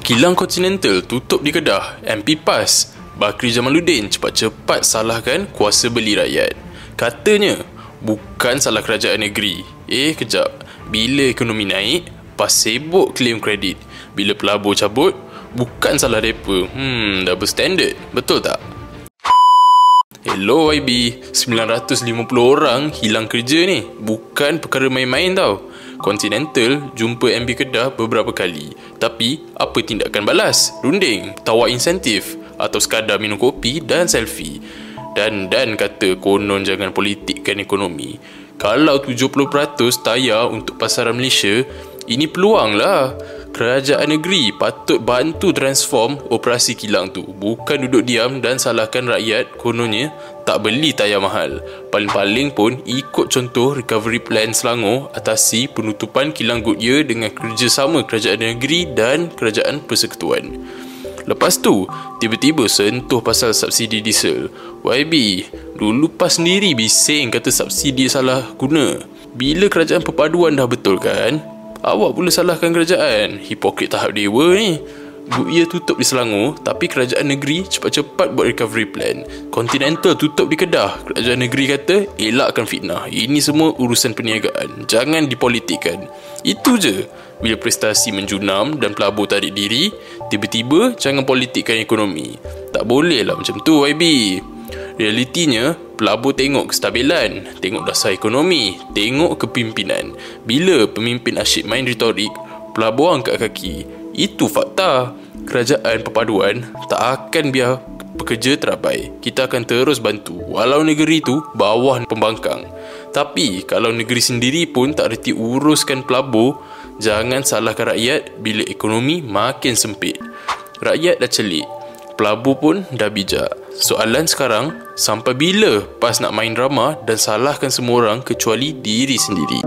Kilang Continental tutup di Kedah, MP PAS Bakri Jamaluddin cepat-cepat salahkan kuasa beli rakyat. Katanya, bukan salah kerajaan negeri. Kejap. Bila ekonomi naik, PAS sibuk claim kredit. Bila pelabur cabut, bukan salah mereka. Double standard. Betul tak? Hello YB, 950 orang hilang kerja ni. Bukan perkara main-main tau. Continental jumpa MB Kedah beberapa kali. Tapi, apa tindakan balas? Runding, tawar insentif atau sekadar minum kopi dan selfie. Dan kata konon jangan politikkan ekonomi. Kalau 70% tayar untuk pasaran Malaysia, ini peluang lah. Kerajaan negeri patut bantu transform operasi kilang tu. Bukan duduk diam dan salahkan rakyat kononnya tak beli tayar mahal. Paling-paling pun ikut contoh recovery plan Selangor atasi penutupan kilang Goodyear dengan kerjasama kerajaan negeri dan kerajaan persekutuan. Lepas tu, tiba-tiba sentuh pasal subsidi diesel. YB, dulu PAS sendiri bising kata subsidi salah guna. Bila kerajaan perpaduan dah betul kan, awak pula salahkan kerajaan. Hipokrit tahap dewa ni. Goodyear tutup di Selangor, tapi kerajaan negeri cepat-cepat buat recovery plan. Continental tutup di Kedah, kerajaan negeri kata elakkan fitnah. Ini semua urusan perniagaan, jangan dipolitikkan. Itu je. Bila prestasi menjunam dan pelabur tarik diri, tiba-tiba jangan politikkan ekonomi. Tak boleh lah macam tu YB. Realitinya, pelabur tengok kestabilan, tengok dasar ekonomi, tengok kepimpinan. Bila pemimpin asyik main retorik, pelabur angkat kaki. Itu fakta. Kerajaan perpaduan tak akan biar pekerja terabai. Kita akan terus bantu, walau negeri tu bawah pembangkang. Tapi kalau negeri sendiri pun tak reti uruskan pelabur, jangan salahkan rakyat bila ekonomi makin sempit. Rakyat dah celik, pelabur pun dah bijak. Soalan sekarang, sampai bila PAS nak main drama dan salahkan semua orang kecuali diri sendiri?